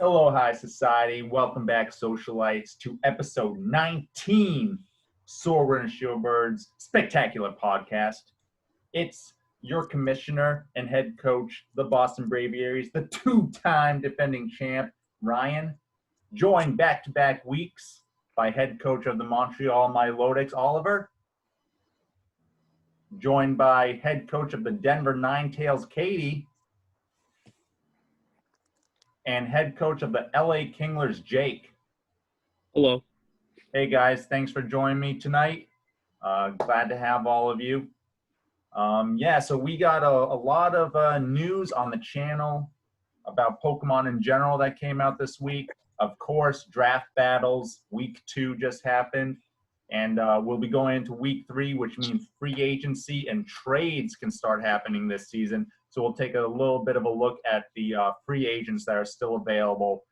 Hello, High Society. Welcome back, socialites, to episode 19, Sordward Shielbert's spectacular podcast. It's your commissioner and head coach, the Boston Braviaries, the two-time defending champ, Ryan, joined back-to-back weeks by head coach of the Montreal Milotics, Oliver, joined by head coach of the Denver Ninetales, Katie, and head coach of the LA Kinglers, Jake. Hello. Hey guys, thanks for joining me tonight. Glad to have all of you. So we got a lot of news on the channel about Pokemon in general that came out this week. Of course, draft battles, week 2 just happened. And we'll be going into week 3, which means free agency and trades can start happening this season. So we'll take a little bit of a look at the free agents that are still available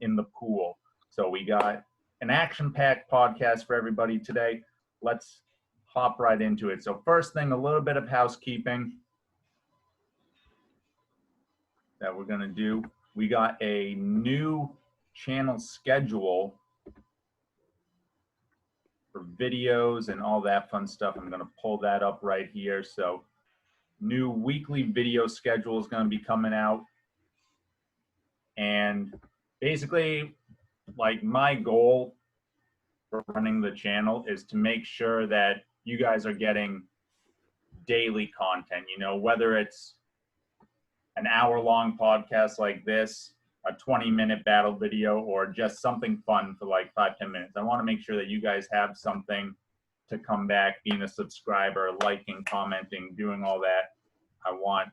in the pool. So we got an action-packed podcast for everybody today. Let's hop right into it. So first thing, a little bit of housekeeping that we're going to do. We got a new channel schedule for videos and all that fun stuff. I'm going to pull that up right here. So new weekly video schedule is going to be coming out. And basically, like, my goal for running the channel is to make sure that you guys are getting daily content, whether it's an hour-long podcast like this, a 20-minute battle video, or just something fun for like 5-10 minutes. I want to make sure that you guys have something to come back, being a subscriber, liking, commenting, doing all that. I want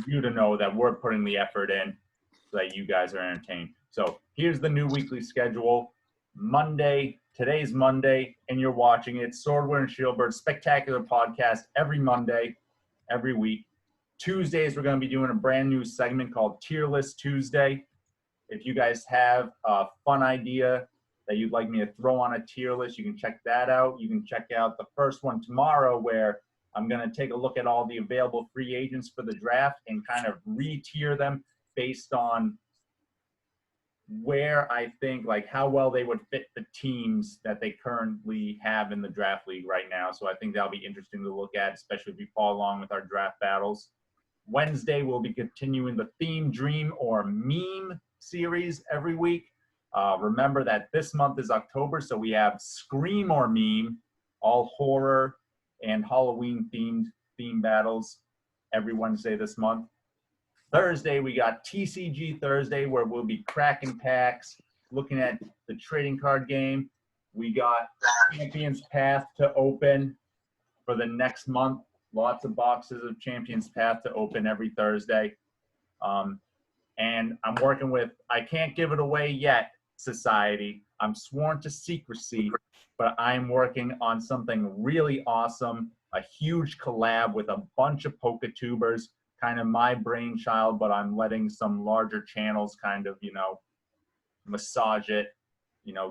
you to know that we're putting the effort in so that you guys are entertained. So here's the new weekly schedule. Monday, today's Monday, and you're watching it. Sordward Shielbert, spectacular podcast every Monday, every week. Tuesdays, we're going to be doing a brand new segment called Tier List Tuesday. If you guys have a fun idea that you'd like me to throw on a tier list, you can check that out. You can check out the first one tomorrow, where I'm going to take a look at all the available free agents for the draft and kind of re-tier them based on where I think, like, how well they would fit the teams that they currently have in the draft league right now. So I think that'll be interesting to look at, especially if we follow along with our draft battles. Wednesday, we'll be continuing the Theme, Dream, or Meme series every week. Remember that this month is October, so we have Scream or Meme, all horror and Halloween theme battles every Wednesday this month. Thursday, we got TCG Thursday, where we'll be cracking packs, looking at the trading card game. We got Champions Path to open for the next month. Lots of boxes of Champions Path to open every Thursday. And I'm working with, I can't give it away yet, Society. I'm sworn to secrecy, but I'm working on something really awesome, a huge collab with a bunch of PokeTubers, kind of my brainchild, but I'm letting some larger channels kind of, massage it,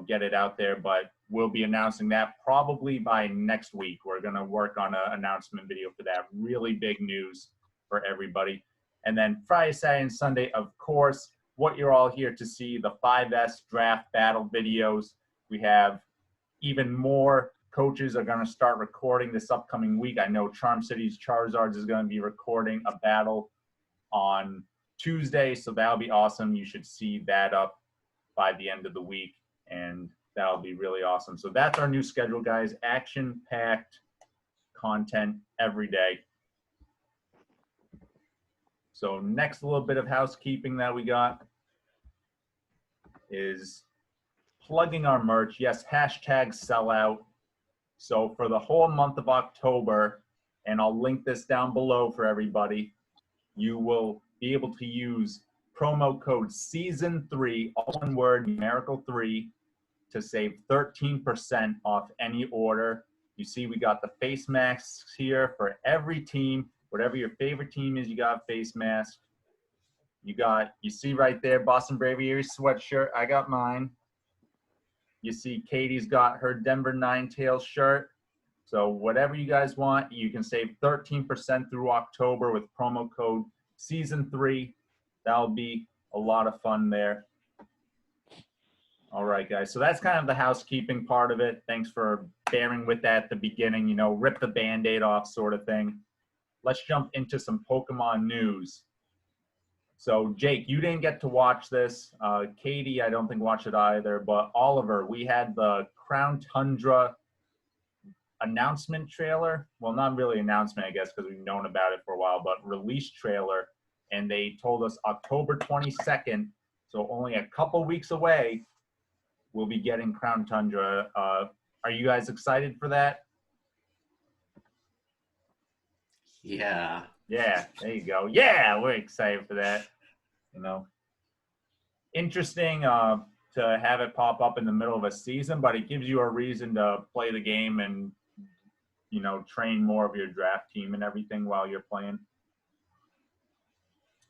get it out there. But we'll be announcing that probably by next week. We're going to work on an announcement video for that. Really big news for everybody. And then Friday, Saturday, and Sunday, of course, what you're all here to see, the 5S draft battle videos. We have even more coaches are going to start recording this upcoming week. I know Charm City's Charizards is going to be recording a battle on Tuesday, so that'll be awesome. You should see that up by the end of the week, and that'll be really awesome. So that's our new schedule, guys. Action-packed content every day. So next little bit of housekeeping that we got is plugging our merch. Yes, hashtag sellout. So for the whole month of October, and I'll link this down below for everybody, you will be able to use promo code SEASON3, all one word, numerical 3, to save 13% off any order. You see we got the face masks here for every team. Whatever your favorite team is, you got a face mask. You see right there, Boston Braviaries sweatshirt. I got mine. You see Katie's got her Denver Ninetales shirt. So whatever you guys want, you can save 13% through October with promo code SEASON3. That'll be a lot of fun there. All right, guys. So that's kind of the housekeeping part of it. Thanks for bearing with that at the beginning, you know, rip the Band-Aid off sort of thing. Let's jump into some Pokemon news. So, Jake, you didn't get to watch this. Katie, I don't think watched it either. But Oliver, we had the Crown Tundra announcement trailer. Well, not really announcement, I guess, because we've known about it for a while, but release trailer. And they told us October 22nd, so only a couple weeks away, we'll be getting Crown Tundra. Are you guys excited for that? Yeah. Yeah, there you go. Yeah, we're excited for that. You know, interesting to have it pop up in the middle of a season, but it gives you a reason to play the game and, you know, train more of your draft team and everything while you're playing.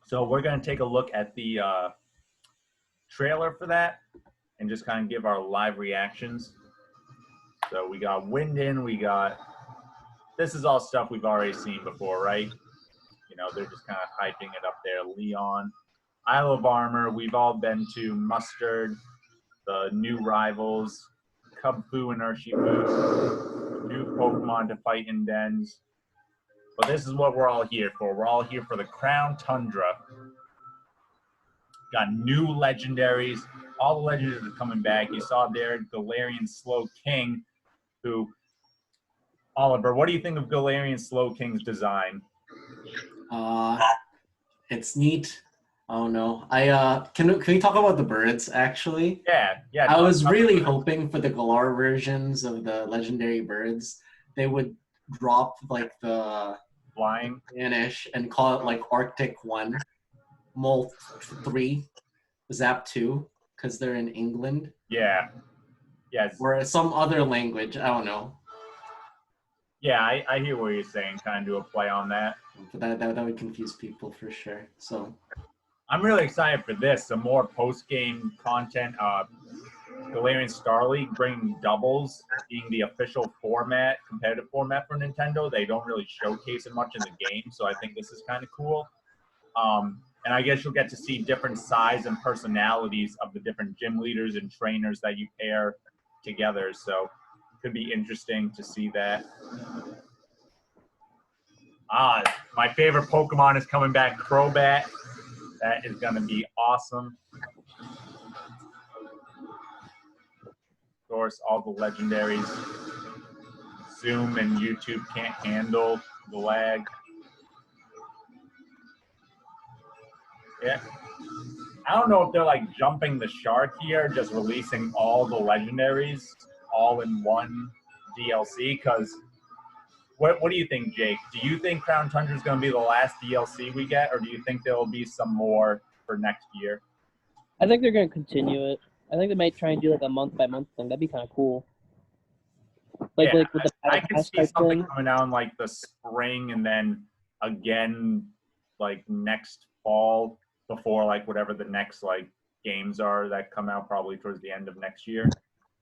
So we're going to take a look at the trailer for that and just kind of give our live reactions. So we got Winden, this is all stuff we've already seen before, right? You know, they're just kind of hyping it up there. Leon, Isle of Armor, we've all been to. Mustard, the new rivals, Cubfu and Urshifu, new Pokemon to fight in dens. But this is what we're all here for. We're all here for the Crown Tundra. Got new legendaries. All the legendaries are coming back. You saw there Galarian Slow King, who, Oliver, what do you think of Galarian Slow King's design? It's neat. Oh no. Can we talk about the birds actually? Yeah. I was really hoping for the Galar versions of the legendary birds, they would drop like the flying Spanish and call it like Arctic 1, Molt 3, Zap 2, because they're in England. Yeah. Yes. Or some other language. I don't know. Yeah, I hear what you're saying. Kind of do a play on that. But that would confuse people for sure. So I'm really excited for this. Some more post-game content. Galarian Star League bringing doubles being the official format, competitive format for Nintendo. They don't really showcase it much in the game, so I think this is kind of cool. And I guess you'll get to see different size and personalities of the different gym leaders and trainers that you pair together. So it could be interesting to see that. My favorite Pokemon is coming back, Crobat. That is going to be awesome. Of course, all the legendaries. Zoom and YouTube can't handle the lag. Yeah. I don't know if they're like jumping the shark here, just releasing all the legendaries all in one DLC, because what do you think, Jake? Do you think Crown Tundra is going to be the last DLC we get, or do you think there will be some more for next year? I think they're going to continue it. I think they might try and do like a month-by-month thing. That'd be kind of cool. Like with the I could see something coming out in like the spring and then again like next fall before like whatever the next like games are that come out probably towards the end of next year.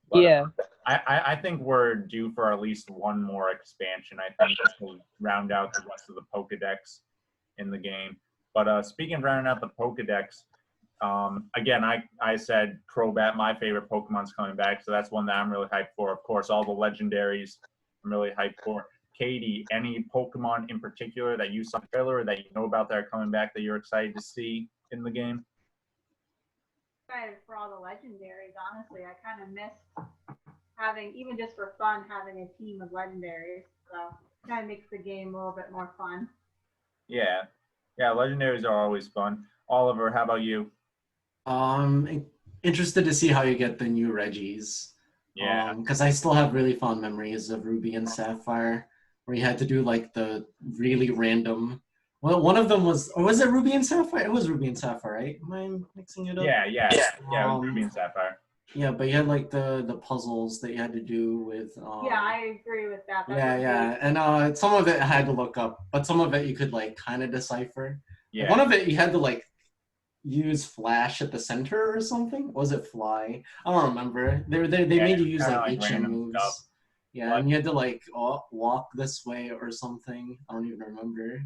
But, yeah. I think we're due for at least one more expansion. I think just to round out the rest of the Pokedex in the game. But speaking of rounding out the Pokedex, again, I said Crobat, my favorite Pokemon's coming back, so that's one that I'm really hyped for. Of course, all the legendaries I'm really hyped for. Katie, any Pokemon in particular that you saw in the trailer or that you know about that are coming back that you're excited to see in the game? Excited for all the legendaries, honestly. I kind of missed having, even just for fun, having a team of legendaries. So it kind of makes the game a little bit more fun. Yeah, legendaries are always fun. Oliver, how about you? Interested to see how you get the new Reggies. Yeah. Because I still have really fond memories of Ruby and Sapphire, where you had to do like the really random. Well, one of them was, or was it Ruby and Sapphire? It was Ruby and Sapphire, right? Am I mixing it up? Yeah, it was Ruby and Sapphire. Yeah, but you had like the puzzles that you had to do with. Yeah, I agree with that. And some of it I had to look up, but some of it you could like kind of decipher. Yeah. One of it you had to like use Flash at the center or something. Was it Fly? I don't remember. They made you use like HM moves. Stuff. Yeah, and you had to like walk this way or something. I don't even remember.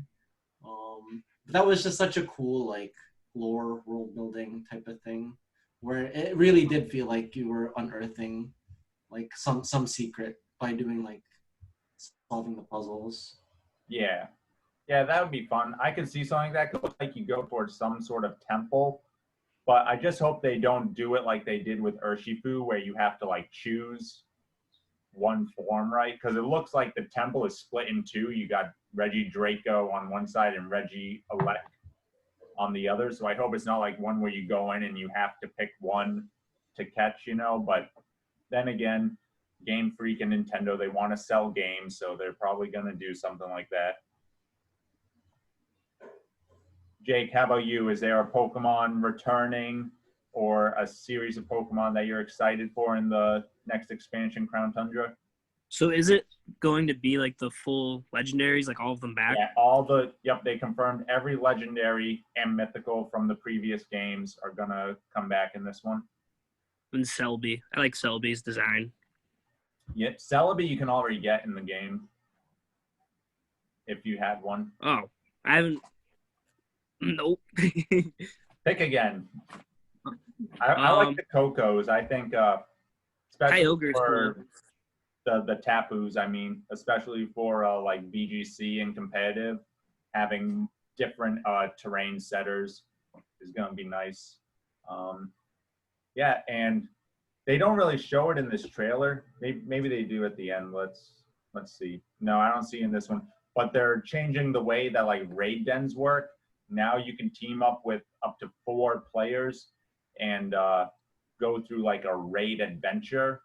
But that was just such a cool like lore world building type of thing where it really did feel like you were unearthing like some secret by doing like solving the puzzles. Yeah. Yeah, that would be fun. I could see something like that. It looks like you go towards some sort of temple, but I just hope they don't do it like they did with Urshifu, where you have to like choose one form, right? Because it looks like the temple is split in two. You got Reggie Draco on one side and Reggie Elect on the other. So I hope it's not like one where you go in and you have to pick one to catch, you know. But then again, Game Freak and Nintendo, they want to sell games, so they're probably going to do something like that. Jake, how about you? Is there a Pokemon returning or a series of Pokemon that you're excited for in the next expansion, Crown Tundra? So is it going to be like the full legendaries, like all of them back? Yeah, they confirmed every legendary and mythical from the previous games are going to come back in this one. And Celebi. I like Celebi's design. Yeah, Celebi you can already get in the game if you had one. Oh, I haven't. Nope. Pick again. I like the Cocos. I think, especially for the Tapus, I mean, especially for like BGC and competitive, having different terrain setters is going to be nice. Yeah, and they don't really show it in this trailer. Maybe they do at the end. Let's see. No, I don't see in this one. But they're changing the way that like raid dens work. Now you can team up with up to 4 players and go through like a raid adventure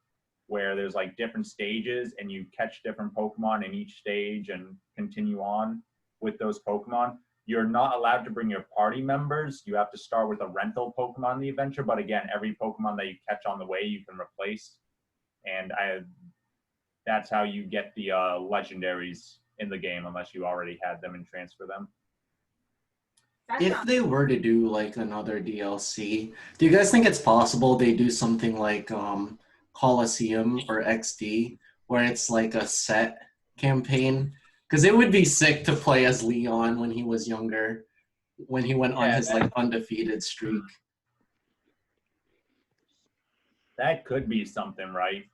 where there's like different stages and you catch different Pokemon in each stage and continue on with those Pokemon. You're not allowed to bring your party members. You have to start with a rental Pokemon in the adventure. But again, every Pokemon that you catch on the way, you can replace. And that's how you get the legendaries in the game, unless you already had them and transfer them. If they were to do like another DLC, do you guys think it's possible they do something like Coliseum or XD, where it's like a set campaign? Because it would be sick to play as Leon when he was younger, when he went on his like undefeated streak. That could be something, right?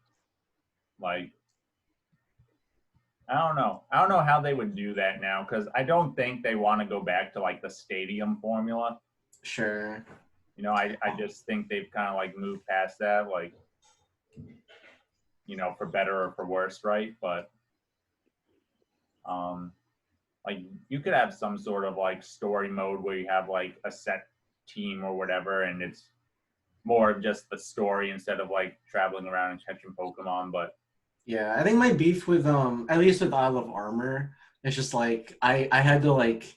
Like, I don't know how they would do that now, because I don't think they want to go back to like the stadium formula. Sure. You know, I just think they've kind of like moved past that, like, you know, for better or for worse, right? But like you could have some sort of like story mode where you have like a set team or whatever, and it's more of just the story instead of like traveling around and catching Pokemon. But yeah, I think my beef with at least with Isle of Armor, it's just like I had to like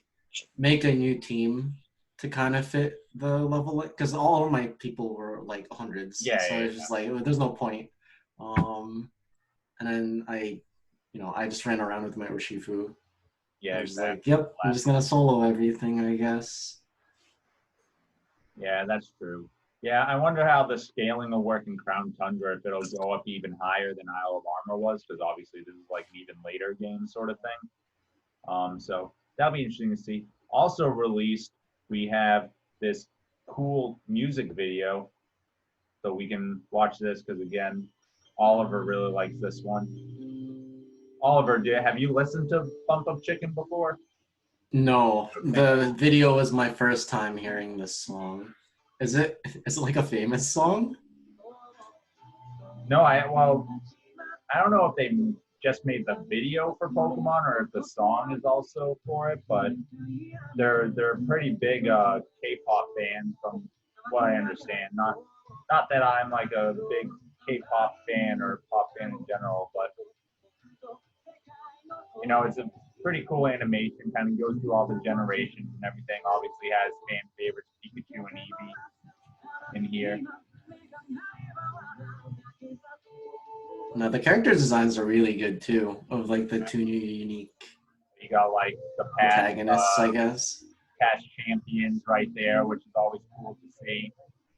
make a new team to kind of fit the level, because all of my people were like hundreds. Yeah, so it's just like there's no point. And then I just ran around with my Urshifu. Yeah, exactly. Like, yep, I'm just gonna solo everything, I guess. Yeah, that's true. Yeah, I wonder how the scaling will work in Crown Tundra, if it'll go up even higher than Isle of Armor was, because obviously this is like an even later game sort of thing. So that'll be interesting to see. Also released, we have this cool music video, so we can watch this because again, Oliver really likes this one. Oliver, have you listened to Bump of Chicken before? No, the video was my first time hearing this song. Is it like a famous song? No, I don't know if they just made the video for Pokemon or if the song is also for it, but they're a pretty big K-pop band from what I understand. Not that I'm like a big K-pop fan or pop fan in general, but you know, it's a pretty cool animation, kind of goes through all the generations and everything. Obviously has fan favorites Pikachu and Eevee in here. No, the character designs are really good too, of like the 2 new unique You got like the past antagonists, I guess. Past champions right there, which is always cool to see.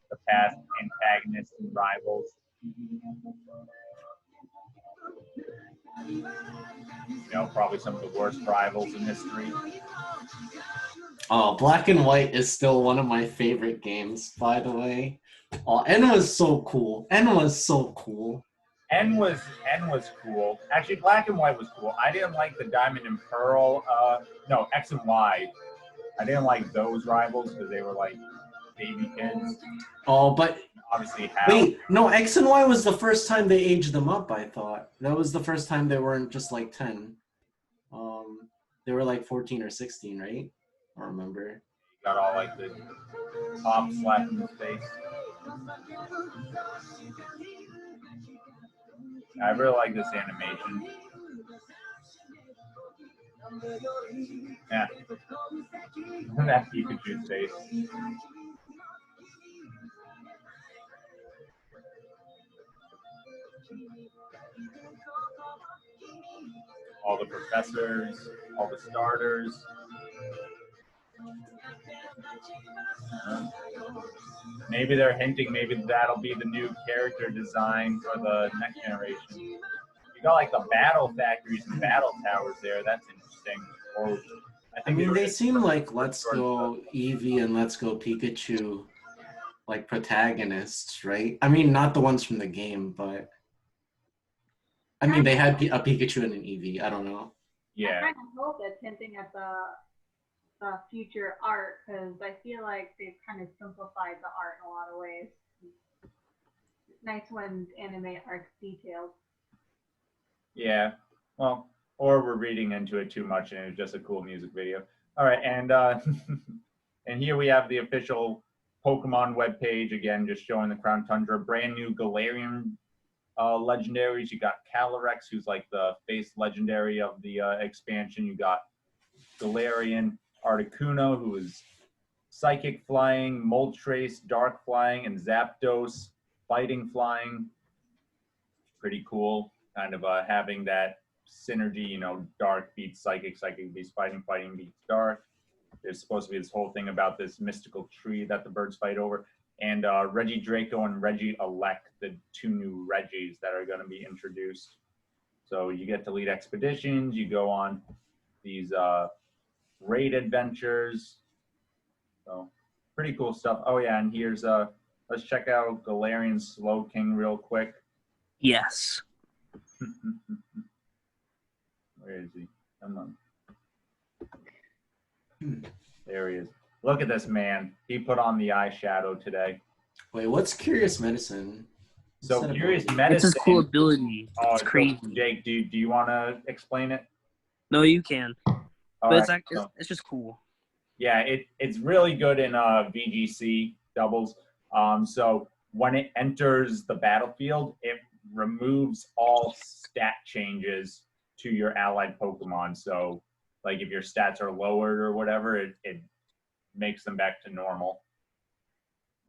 The past antagonists and rivals. You know, probably some of the worst rivals in history. Oh, Black and White is still one of my favorite games, by the way. Oh, N was so cool. N was so cool. N was cool. Actually, Black and White was cool. I didn't like the Diamond and Pearl. No, X and Y. I didn't like those rivals because they were like baby kids. Oh, but obviously, Hal. Wait, no, X and Y was the first time they aged them up. I thought that was the first time they weren't just like 10. They were like 14 or 16, right? I don't remember. Got all like the top slap in his face. I really like this animation. Yeah. That Pikachu's face. All the professors, all the starters. Maybe they're hinting maybe that'll be the new character design for the next generation. You got like the battle factories and battle towers there. That's interesting. Or I mean, they seem like Let's Go Eevee and Let's Go Pikachu, like protagonists, right? I mean, not the ones from the game, but I mean, they had a Pikachu and an Eevee. I don't know. Yeah. I kind of hope it's hinting at the future art, because I feel like they've kind of simplified the art in a lot of ways. It's nice when anime art's detailed. Yeah, well, or we're reading into it too much and it's just a cool music video. All right, and and here we have the official Pokemon webpage, again, just showing the Crown Tundra, brand new Galarian legendaries. You got Calyrex, who's like the face legendary of the expansion. You got Galarian, Articuno, who is psychic flying, Moltres, dark flying, and Zapdos, fighting flying. Pretty cool. Kind of having that synergy, you know, dark beats psychic, psychic beats fighting, fighting beats dark. There's supposed to be this whole thing about this mystical tree that the birds fight over. And Reggie Draco and Reggie Elect, the two new Reggies that are going to be introduced. So you get to lead expeditions, you go on these raid adventures. So pretty cool stuff. Oh yeah, and here's let's check out Galarian Slowking real quick. Yes. Where is he? Come on. There he is. Look at this man. He put on the eyeshadow today. Wait, what's Curious Medicine? So Curious Medicine. It's a cool ability. It's crazy. So Jake, do you want to explain it? No, you can. But it's just cool. Yeah, it's really good in VGC doubles. So when it enters the battlefield, it removes all stat changes to your allied Pokemon. So like if your stats are lowered or whatever, it makes them back to normal.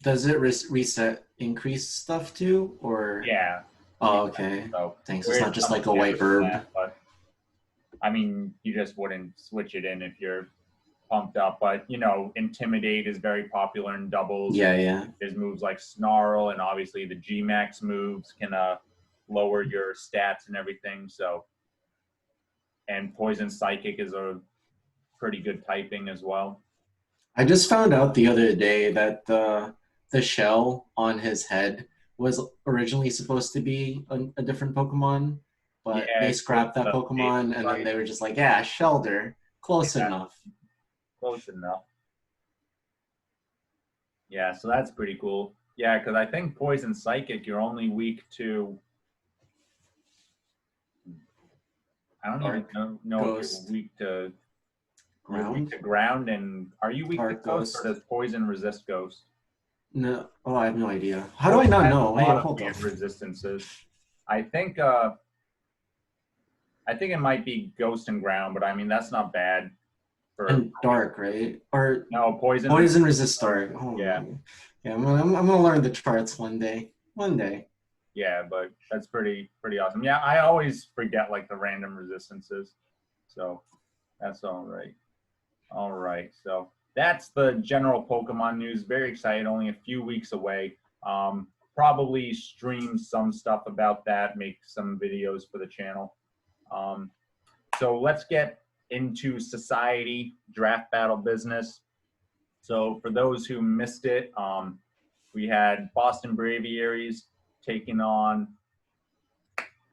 Does it reset increase stuff too, or? Yeah. Oh, okay. So thanks. It's not just like a white herb. But, I mean, you just wouldn't switch it in if you're pumped up. But, you know, Intimidate is very popular in doubles. Yeah, yeah. There's moves like Snarl, and obviously the G-Max moves can lower your stats and everything. So, and Poison Psychic is a pretty good typing as well. I just found out the other day that the shell on his head was originally supposed to be a different Pokemon, but they scrapped that Pokemon, and then they were just like, yeah, Shelder, close enough. Close enough. Yeah, so that's pretty cool. Yeah, because I think Poison Psychic, you're only weak to... I don't even know if you're weak to... Ground? You're weak to ground, and are you weak to Ghost, or does Poison resist Ghost? No, oh, I have no idea. How do I not know? Hey, hold on. Resistances. I think it might be Ghost and Ground, but I mean that's not bad. And Dark, right? Or no, Poison. Poison resists Dark. Oh, yeah. Yeah, I'm gonna learn the charts one day. One day. Yeah, but that's pretty awesome. Yeah, I always forget like the random resistances, so that's all right. All right, so that's the general Pokemon news. Very excited, only a few weeks away. Probably stream some stuff about that, make some videos for the channel. So let's get into society, draft battle business. So for those who missed it, we had Boston Braviaries taking on,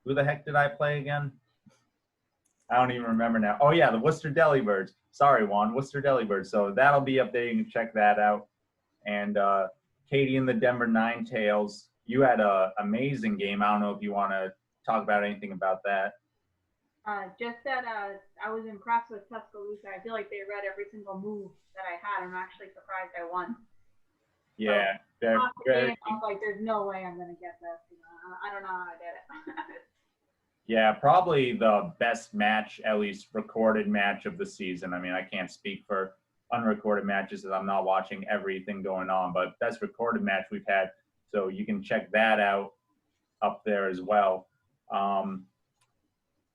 who the heck did I play again? I don't even remember now. Oh yeah, the Worcester Delibirds. Sorry, Juan, Worcester Delibirds. So that'll be up there. You can check that out. And Katie and the Denver Ninetales, you had an amazing game. I don't know if you want to talk about anything about that. Just that I was impressed with Tuscaloosa. I feel like they read every single move that I had. I'm actually surprised I won. Yeah. So, I was like, there's no way I'm going to get this. You know, I don't know how I did it. Yeah, probably the best match, at least recorded match of the season. I mean, I can't speak for unrecorded matches as I'm not watching everything going on, but best recorded match we've had. So you can check that out up there as well.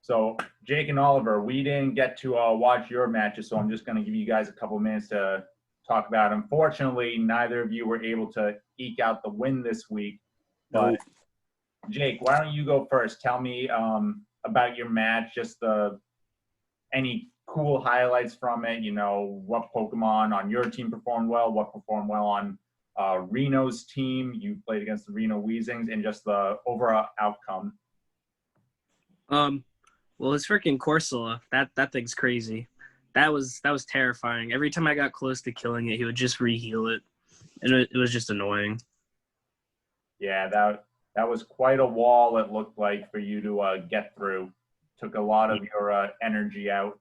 So Jake and Oliver, we didn't get to watch your matches, so I'm just going to give you guys a couple minutes to talk about it. Unfortunately, neither of you were able to eke out the win this week. But Jake, why don't you go first? Tell me about your match, just any cool highlights from it. You know, what Pokemon on your team performed well, what performed well on Reno's team. You played against the Reno Weezings, and just the overall outcome. Well, it's freaking Corsola. That thing's crazy. That was terrifying. Every time I got close to killing it, he would just re-heal it, and it was just annoying. Yeah, that was quite a wall. It looked like for you to get through. Took a lot of your energy out.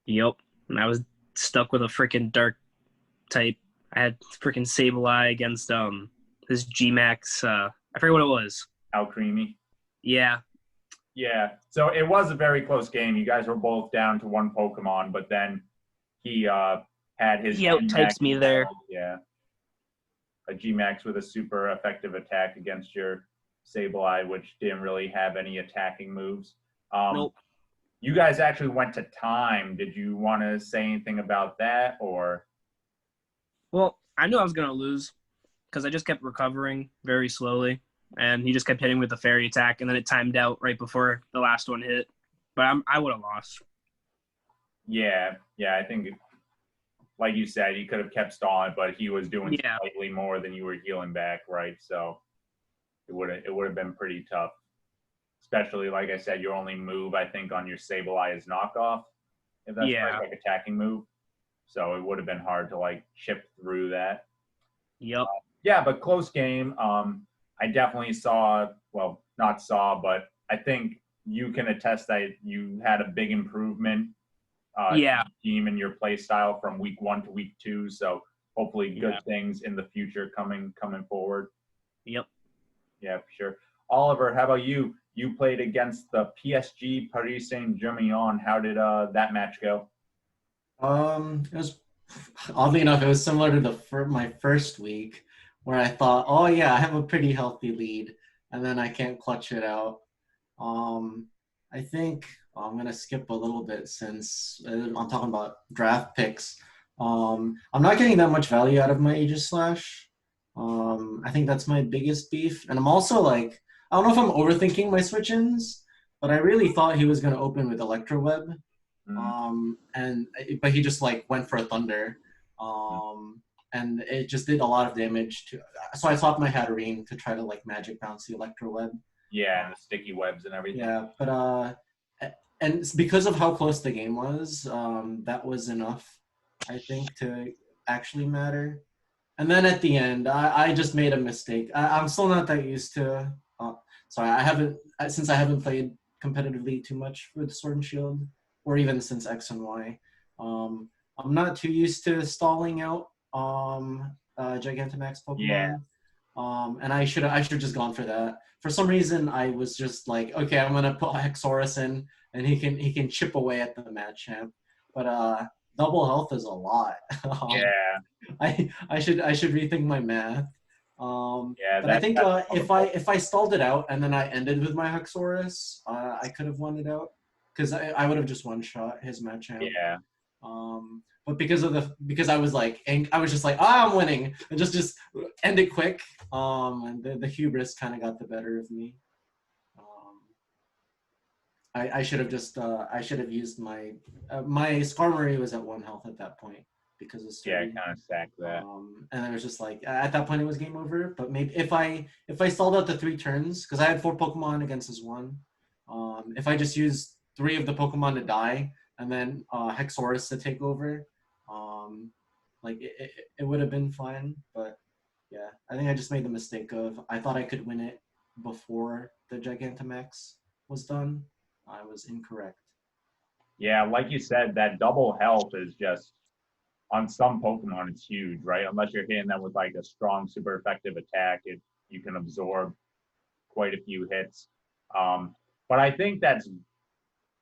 Yep, and I was stuck with a freaking dark type. I had freaking Sableye against this G-Max. I forget what it was. Alcremie. Yeah. Yeah, so it was a very close game. You guys were both down to one Pokemon, but then he had his... He out-types me there. Yeah. A G-Max with a super effective attack against your Sableye, which didn't really have any attacking moves. Nope. You guys actually went to time. Did you want to say anything about that, or...? Well, I knew I was going to lose because I just kept recovering very slowly. And he just kept hitting with the fairy attack, and then it timed out right before the last one hit. But I would have lost. Yeah, I think, like you said, he could have kept stalling, but he was doing slightly more than you were healing back, right? So it would have been pretty tough. Especially, like I said, your only move, I think, on your Sableye is knockoff, if that's right, like attacking move. So it would have been hard to, like, chip through that. Yep. Yeah, but close game. I definitely but I think you can attest that you had a big improvement in your team and your play style from week 1 to week 2. So hopefully good things in the future coming forward. Yep. Yeah, for sure. Oliver, how about you? You played against the PSG Paris Saint-Germain. How did that match go? It was, oddly enough, it was similar to my first week, where I thought, oh yeah, I have a pretty healthy lead, and then I can't clutch it out. I think I'm going to skip a little bit since I'm talking about draft picks. I'm not getting that much value out of my Aegis Slash. I think that's my biggest beef. And I'm also like, I don't know if I'm overthinking my switch-ins, but I really thought he was going to open with Electro Web. But he just like went for a Thunder. And it just did a lot of damage so I swapped my Hatterene to try to like magic bounce the Electro Web. Yeah, and the sticky webs and everything. Yeah, but and because of how close the game was, that was enough, I think, to actually matter. And then at the end, I just made a mistake. I'm still not that used to. Since I haven't played competitively too much with Sword and Shield, or even since X and Y. I'm not too used to stalling out Gigantamax Pokemon. Yeah. And I should just gone for that. For some reason, I was just like, okay, I'm gonna put Hexorus in, and he can chip away at the Machamp. But double health is a lot. I should rethink my math. But I think if I stalled it out and then I ended with my Hexorus, I could have won it out because I would have just one shot his Machamp. Yeah. But because I was like, I was just like, I'm winning, and just end it quick. And the hubris kind of got the better of me. I should have just I should have used my Skarmory was at 1 health at that point. because of Yeah, Sturdy. I kind of sacked that. And it was just like at that point it was game over. But maybe if I stalled out the 3 turns, because I had 4 Pokemon against his 1, if I just used 3 of the Pokemon to die and then Hexorus to take over, like it would have been fine. But yeah, I think I just made the mistake of I thought I could win it before the Gigantamax was done. I was incorrect. Yeah, like you said, that double health is just, on some Pokemon, it's huge, right? Unless you're hitting them with like a strong, super effective attack, you can absorb quite a few hits. But I think that's,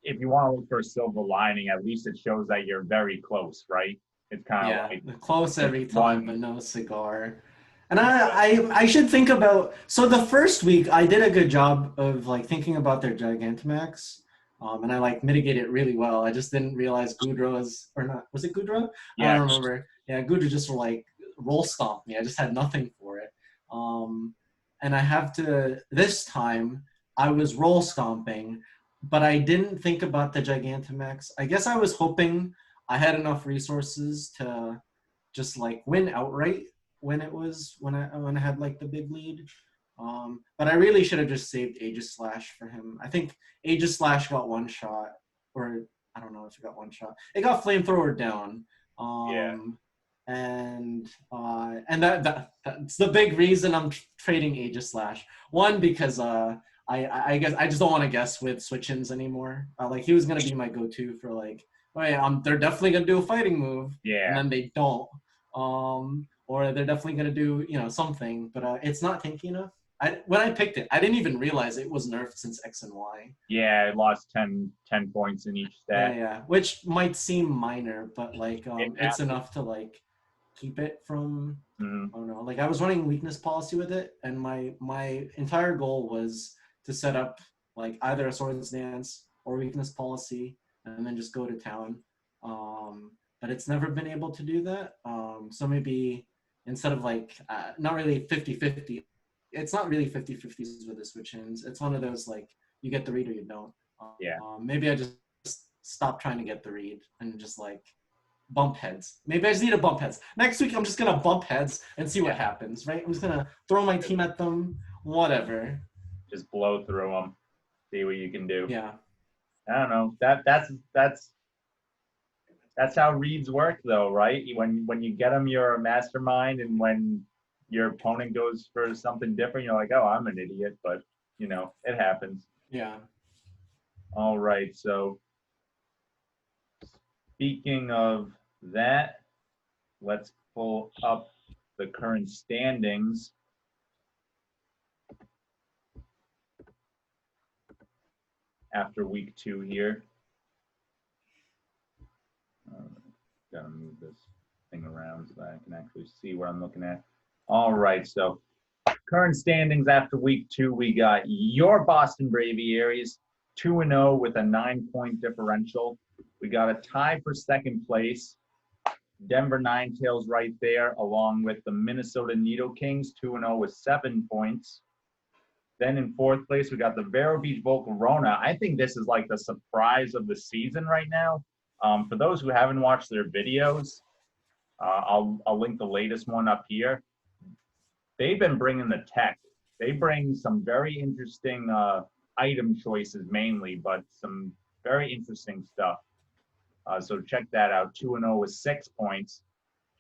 if you want to look for a silver lining, at least it shows that you're very close, right? It's kind of like close every time, but no cigar. And I should think about, so the first week I did a good job of like thinking about their Gigantamax. And I like mitigated it really well. I just didn't realize Gudra was, or not, was it Gudra? Yeah. I don't remember. Yeah, Gudra just like roll stomped me. I just had nothing for it. And I have to, this time I was roll stomping, but I didn't think about the Gigantamax. I guess I was hoping I had enough resources to just like win outright when I had like the big lead. But I really should have just saved Aegis Slash for him. I think Aegis Slash got 1 shot, or I don't know if it got 1 shot. It got Flamethrower down. And that's the big reason I'm trading Aegis Slash. 1, because I guess I just don't want to guess with switch-ins anymore. Like he was gonna be my go-to for like, they're definitely gonna do a fighting move, and then they don't. Or they're definitely gonna do something, but it's not tanky enough. When I picked it, I didn't even realize it was nerfed since X and Y. Yeah, it lost 10 points in each stat. Yeah, which might seem minor, but like it's enough to like keep it from. I don't know. Like I was running weakness policy with it, and my entire goal was to set up like either a Swords Dance or weakness policy, and then just go to town. But it's never been able to do that. So maybe instead of like not really 50-50. It's not really 50-50s with the switch-ins. It's one of those like you get the read or you don't. Maybe I just stop trying to get the read and just like bump heads. Maybe I just need to bump heads. Next week I'm just gonna bump heads and see what happens. Right? I'm just gonna throw my team at them. Whatever. Just blow through them. See what you can do. Yeah. I don't know. That's how reads work, though, right? When you get them, you're a mastermind, and when your opponent goes for something different, you're like, oh, I'm an idiot, but it happens. Yeah. All right. So speaking of that, let's pull up the current standings. After week 2 here. Gotta move this thing around so that I can actually see what I'm looking at. All right, so current standings after week 2, we got your Boston Braviaries 2-0 with a 9-point differential. We got a tie for second place. Denver Ninetales right there, along with the Minnesota Needle Kings 2-0 with 7 points. Then in 4th place, we got the Vero Beach Volcarona. I think this is like the surprise of the season right now. For those who haven't watched their videos, I'll link the latest one up here. They've been bringing the tech. They bring some very interesting item choices mainly, but some very interesting stuff. So check that out. 2-0 with 6 points.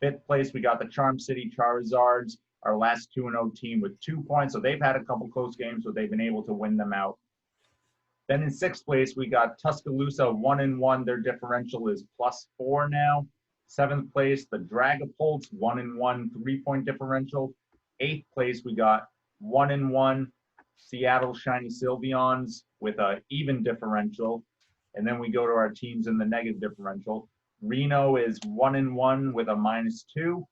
5th place, we got the Charm City Charizards, our last 2-0 team with 2 points. So they've had a couple close games, so they've been able to win them out. Then in 6th place, we got Tuscaloosa 1-1. Their differential is +4 now. 7th place, the Dragapults 1-1, 3-point differential. 8th place, we got 1-1 Seattle Shiny Sylveons with an even differential. And then we go to our teams in the negative differential. Reno is 1-1 with a -2.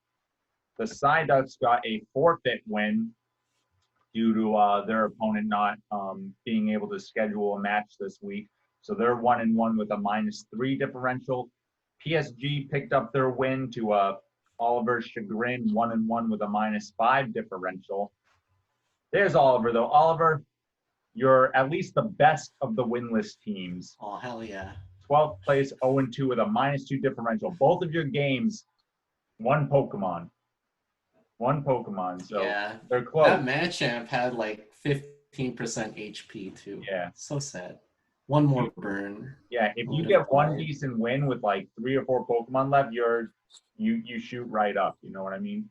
The Psyducks got a forfeit win due to their opponent not being able to schedule a match this week. So they're 1-1 with a -3 differential. PSG picked up their win to Oliver's chagrin, 1-1 with a -5 differential. There's Oliver, though. Oliver, you're at least the best of the winless teams. Oh, hell yeah. 12th place, 0-2 with a -2 differential. Both of your games One Pokemon. So Yeah. they're close. That Machamp had like 15% HP too. Yeah. So sad. One more burn. Yeah, if you Would've get one died. decent win with like 3 or 4 Pokemon left, you shoot right up. You know what I mean?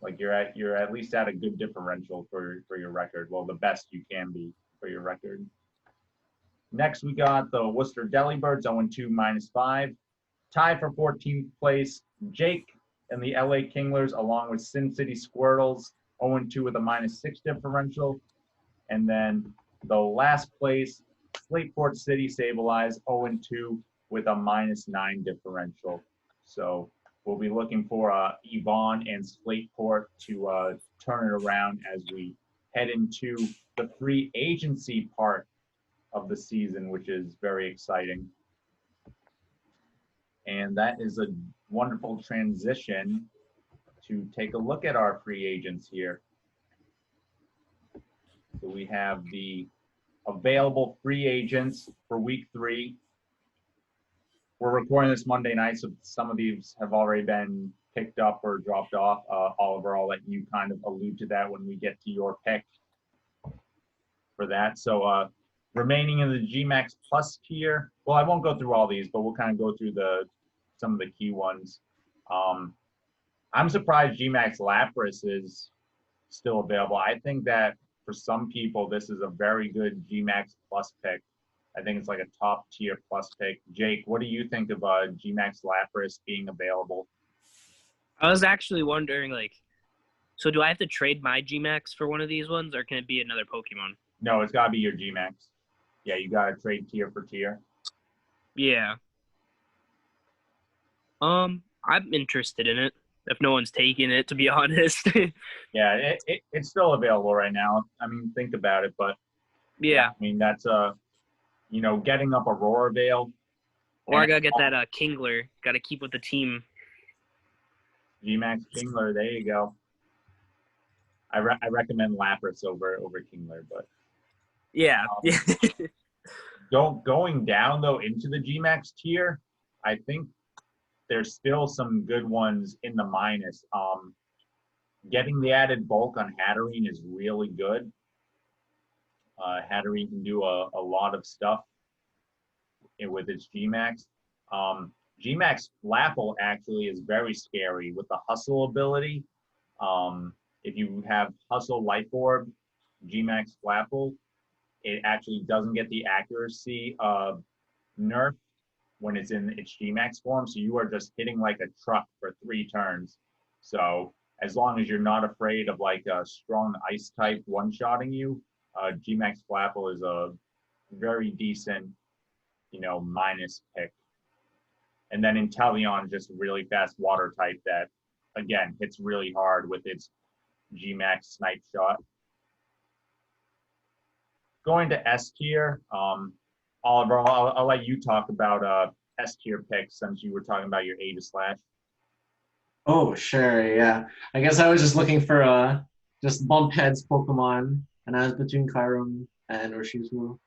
Like you're at least at a good differential for your record. Well, the best you can be for your record. Next, we got the Worcester Delibirds 0-2 -5. Tie for 14th place, Jake and the LA Kinglers, along with Sin City Squirtles, 0-2 with a -6 differential. And then the last place, Slateport City Sableyes, 0-2 with a -9 differential. So we'll be looking for Yvonne and Slateport to turn it around as we head into the free agency part of the season, which is very exciting. And that is a wonderful transition to take a look at our free agents here. So we have the available free agents for week 3. We're recording this Monday night, so some of these have already been picked up or dropped off. Oliver, I'll let you kind of allude to that when we get to your pick for that. So remaining in the GMAX Plus tier, well, I won't go through all these, but we'll kind of go through some of the key ones. I'm surprised GMAX Lapras is still available. I think that for some people, this is a very good GMAX Plus pick. I think it's like a top tier plus pick. Jake, what do you think of GMAX Lapras being available? I was actually wondering, like, so do I have to trade my GMAX for one of these ones, or can it be another Pokemon? No, it's got to be your GMAX. Yeah, you got to trade tier for tier. Yeah. I'm interested in it. If no one's taking it, to be honest. Yeah, it's still available right now. I mean, think about it, but yeah. I mean that's getting up Aurora Veil. Or I gotta get that Kingler. Gotta keep with the team. GMAX Kingler, there you go. I recommend Lapras over Kingler, but yeah. Going down though into the GMAX tier, I think there's still some good ones in the minus. Getting the added bulk on Hatterene is really good. Hatterene can do a lot of stuff with its GMAX. GMAX Flapple actually is very scary with the Hustle ability. If you have Hustle Life Orb, GMAX Flapple, it actually doesn't get the accuracy nerf when it's in its GMAX form, so you are just hitting like a truck for 3 turns. So as long as you're not afraid of like a strong ice type one-shotting you, GMAX Flapple is a very decent, minus pick. And then Inteleon, just really fast water type that, again, hits really hard with its GMAX Snipe Shot. Going to S tier, Oliver, I'll let you talk about S tier picks since you were talking about your Aegislash. Oh, sure, yeah. I guess I was just looking for just bump heads Pokemon, and I was between Kyurem and Urshifu.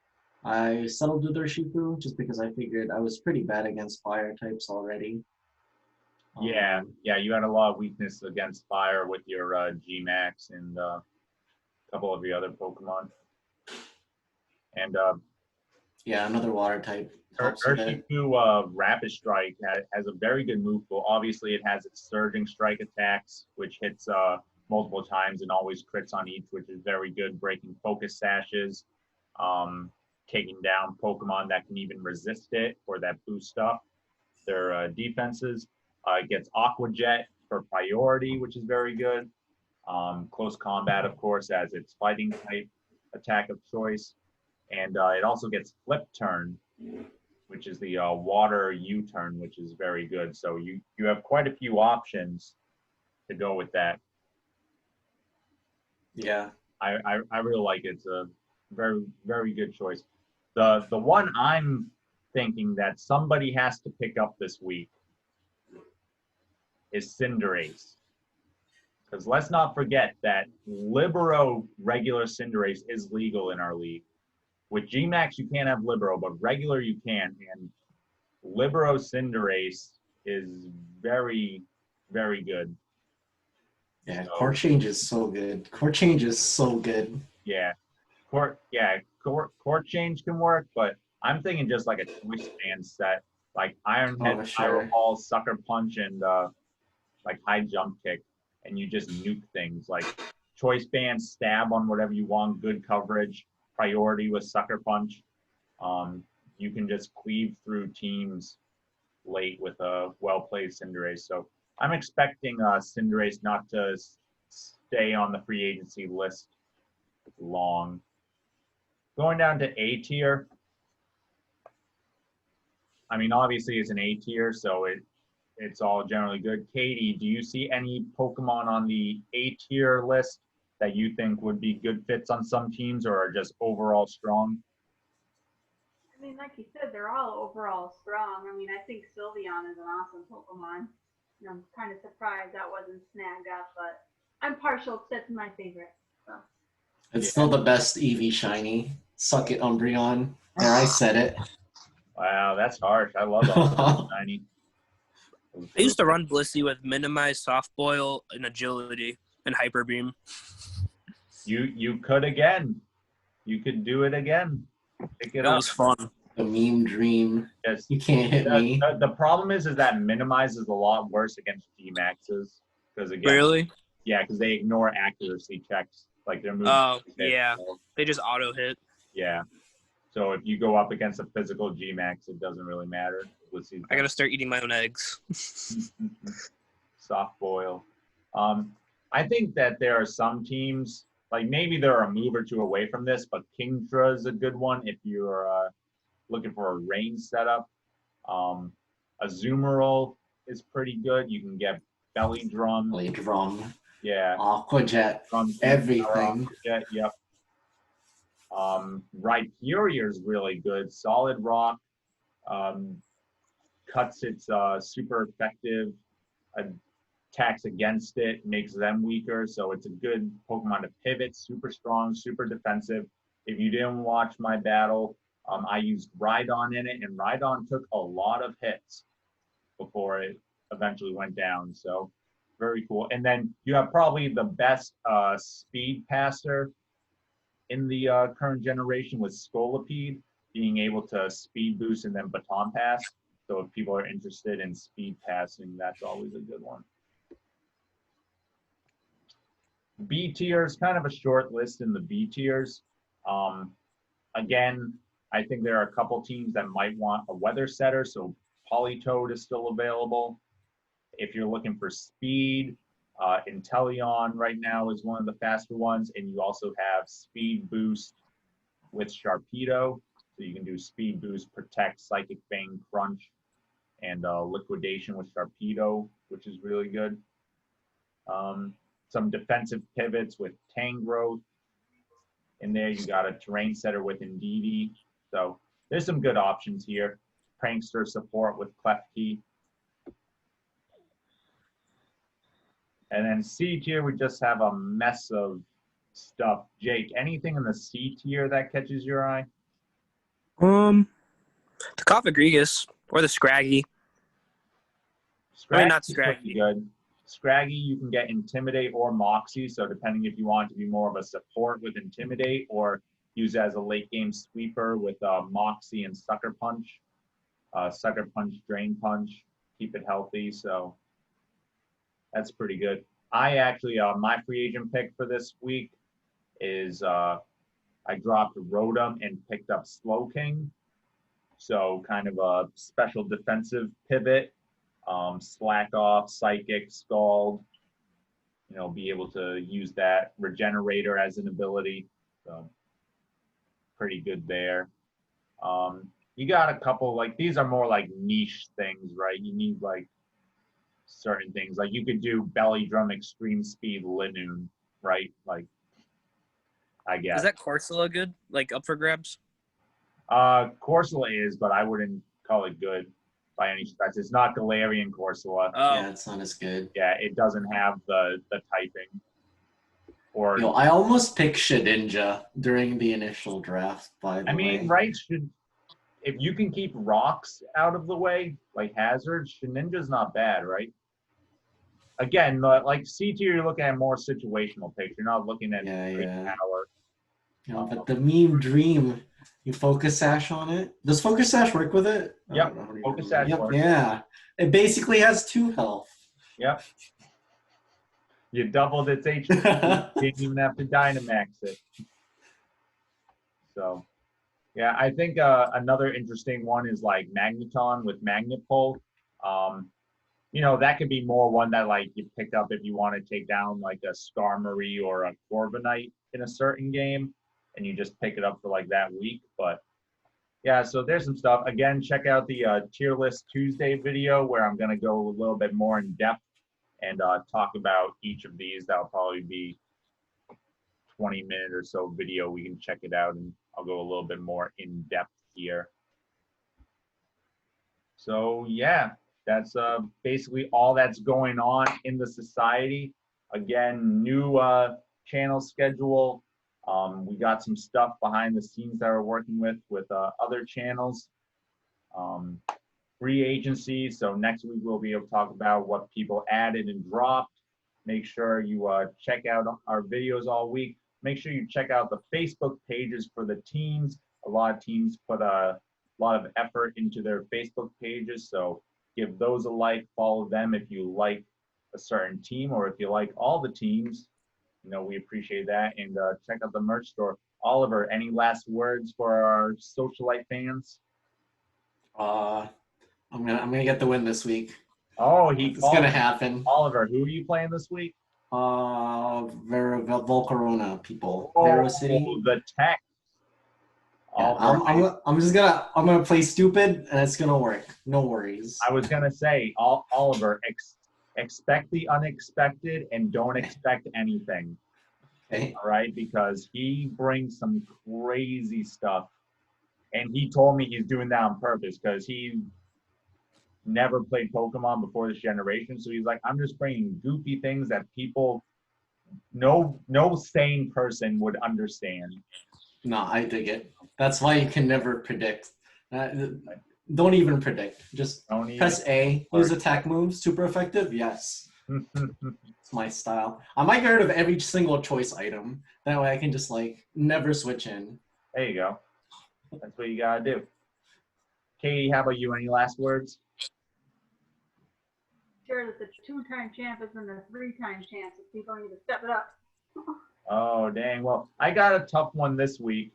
I settled with Urshifu just because I figured I was pretty bad against fire types already. Yeah, you had a lot of weakness against fire with your GMAX and a couple of the other Pokemon. And yeah, another water type. Urshifu Rapid Strike has a very good move pool. Obviously, it has its Surging Strike attacks, which hits multiple times and always crits on each, which is very good. Breaking Focus Sashes, taking down Pokemon that can even resist it or that boost up their defenses. It gets Aqua Jet for priority, which is very good. Close Combat, of course, as its fighting type attack of choice. And it also gets Flip Turn, which is the water U-turn, which is very good. So you have quite a few options to go with that. Yeah. I really like it. It's a very, very good choice. The one I'm thinking that somebody has to pick up this week is Cinderace. Because let's not forget that Libero regular Cinderace is legal in our league. With GMAX, you can't have Libero, but regular you can. And Libero Cinderace is very very good. Yeah, So, core change is so good. Core change is so good. yeah, core change can work, but I'm thinking just like a choice band set, like Iron Head, Oh, Spiral sure. Ball, Sucker Punch, and like High Jump Kick, and you just nuke things like choice band, stab on whatever you want, good coverage, priority with Sucker Punch. You can just cleave through teams late with a well-played Cinderace. So I'm expecting Cinderace not to stay on the free agency list long. Going down to A tier. I mean, obviously it's an A tier, so it's all generally good. Katie, do you see any Pokemon on the A tier list that you think would be good fits on some teams or are just overall strong? I mean, like you said, they're all overall strong. I mean, I think Sylveon is an awesome Pokemon. And I'm kind of surprised that wasn't snagged up, but I'm partial. That's my favorite. So. It's still the best EV shiny. Suck it, Umbreon. There, I said it. Wow, that's harsh. I love all shiny. I used to run Blissey with minimized soft boil and agility and hyper beam. You could again. You could do it again. Pick it It up. was fun. The meme dream. Yes. You can't hit me. The problem is that minimizes a lot worse against G-Maxes. Because again, Really? yeah, because they ignore accuracy checks. Like their moves. Oh, yeah. They just auto hit. Yeah. So if you go up against a physical G-Max, it doesn't really matter. I gotta start eating my own eggs. Soft boil. I think that there are some teams, like maybe they're a move or two away from this, but Kingdra is a good one if you're looking for a range setup. Azumarill is pretty good. You can get Belly Drum. Belly Drum. Yeah. Aqua Jet. Everything. Jet, yep. Rhyperior is really good. Solid Rock. Cuts its super effective attacks against it, makes them weaker. So it's a good Pokemon to pivot. Super strong, super defensive. If you didn't watch my battle, I used Rhydon in it, and Rhydon took a lot of hits before it eventually went down. So very cool. And then you have probably the best speed passer in the current generation with Scolipede, being able to speed boost and then baton pass. So if people are interested in speed passing, that's always a good one. B tier is kind of a short list in the B tiers. Again, I think there are a couple teams that might want a weather setter, so Politoed is still available. If you're looking for speed, Inteleon right now is one of the faster ones, and you also have speed boost with Sharpedo. So you can do speed boost, protect, psychic fang, crunch, and liquidation with Sharpedo, which is really good. Some defensive pivots with Tangrowth. In there, you got a terrain setter with Indeedee. So there's some good options here. Prankster support with Klefki. And then C tier, we just have a mess of stuff. Jake, anything in the C tier that catches your eye? The Cofagrigus or the Scraggy. Scraggy not is Scraggy. pretty good. Scraggy, you can get Intimidate or Moxie. So depending if you want to be more of a support with Intimidate or use it as a late game sweeper with Moxie and Sucker Punch. Sucker Punch, Drain Punch, keep it healthy. So that's pretty good. I actually, my free agent pick for this week is I dropped Rotom and picked up Slowking. So kind of a special defensive pivot. Slack off, Psychic, Scald. You know, be able to use that Regenerator as an ability. So pretty good there. You got a couple, like, these are more like niche things, right? You need like certain things. Like you could do Belly Drum, Extreme Speed, Linoon, right? Like, I guess. Is that Corsola good? Like up for grabs? Corsola is, but I wouldn't call it good by any stretch. It's not Galarian Corsola. Oh, Yeah, it's not as good. Yeah, it doesn't have the typing. Or Yo, I almost picked Shedinja during the initial draft, by the way. I mean, right? If you can keep rocks out of the way, like hazards, Ninja's not bad, right? again, like C tier, you're looking at more situational picks. You're not looking at great power. But the meme dream, you focus sash on it. Does focus sash work with it? Yep, focus sash works. Yeah, it basically has 2 health. Yep. You doubled its HP. You didn't even have to Dynamax it. So, yeah, I think another interesting one is like Magneton with Magnet Pull. That could be more one that like you pick up if you want to take down like a Skarmory or a Corviknight in a certain game, and you just pick it up for like that week. But yeah, so there's some stuff. Again, check out the Tier List Tuesday video where I'm going to go a little bit more in depth and talk about each of these. That'll probably be 20-minute or so video. We can check it out, and I'll go a little bit more in depth here. So yeah, that's basically all that's going on in the society. Again, new channel schedule. We got some stuff behind the scenes that we're working with other channels. Free agency. So next week we'll be able to talk about what people added and dropped. Make sure you check out our videos all week. Make sure you check out the Facebook pages for the teams. A lot of teams put a lot of effort into their Facebook pages. So give those a like, follow them if you like a certain team, or if you like all the teams. We appreciate that. And check out the merch store. Oliver, any last words for our Socialite fans? I'm gonna get the win this week. Oh, it's gonna happen. Oliver, who are you playing this week? Volcarona people. Vero City. The tech. Yeah, I'm gonna play stupid and it's gonna work. No worries. I was gonna say, Oliver, expect the unexpected and don't expect anything. Okay. All right, because he brings some crazy stuff, and he told me he's doing that on purpose because he never played Pokemon before this generation. So he's like, I'm just bringing goofy things that no sane person would understand. No, I dig it. That's why you can never predict. Don't even predict. Just press A, use attack moves, super effective. Yes. It's my style. I might get rid of every single choice item. That way I can just like never switch in. There you go. That's what you gotta do. Katie, how about you? Any last words? Sure that the 2-time champ isn't a 3-time champ, so people need to step it up. Oh, dang. Well, I got a tough one this week.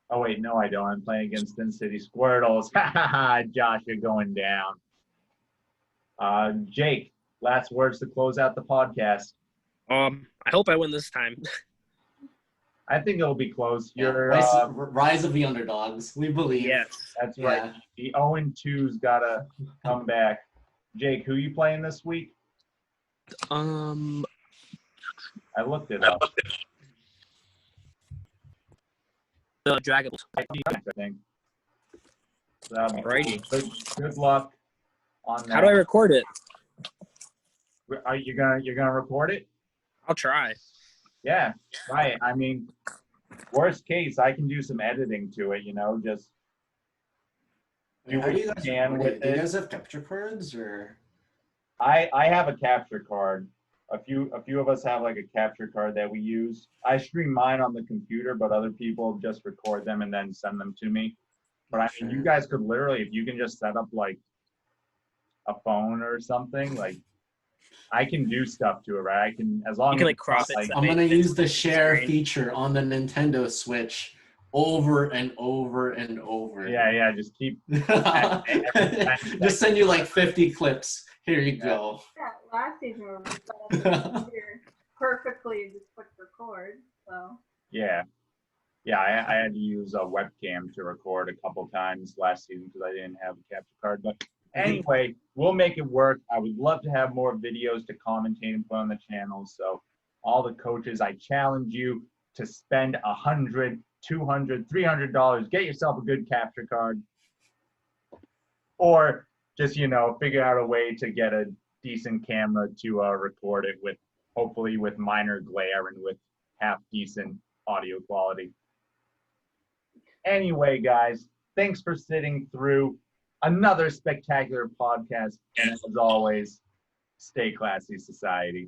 Oh, wait, no, I don't. I'm playing against Thin City Squirtles. Ha ha ha, Josh, you're going down. Jake, last words to close out the podcast. I hope I win this time. I think it'll be close. You're rise of the underdogs. We believe. Yes. That's right. The 0-2's got to come back. Jake, who you playing this week? I looked it up. The Dragon Balls. I think. So, Alrighty. Good luck on that. How do I record it? Are you gonna record it? I'll try. Yeah, right. I mean, worst case, I can do some editing to it. Just do what you can with it. Do you guys have capture cards or? I have a capture card. A few of us have like a capture card that we use. I stream mine on the computer, but other people just record them and then send them to me. But I mean, you guys could literally, if you can just set up like a phone or something, like I can do stuff to it, right? I can, as long you can as like crop it. I'm gonna use the share feature on the Nintendo Switch over and over and over. Yeah, just keep. Just send you like 50 clips. Here you go. Yeah, last season we perfectly just click record. So. Yeah, I had to use a webcam to record a couple times last season because I didn't have a capture card. But anyway, we'll make it work. I would love to have more videos to commentate and put on the channel. So all the coaches, I challenge you to spend $100, $200, $300. Get yourself a good capture card. Or just, figure out a way to get a decent camera to record it with, hopefully with minor glare and with half decent audio quality. Anyway, guys, thanks for sitting through another spectacular podcast. And as always, Stay classy, society.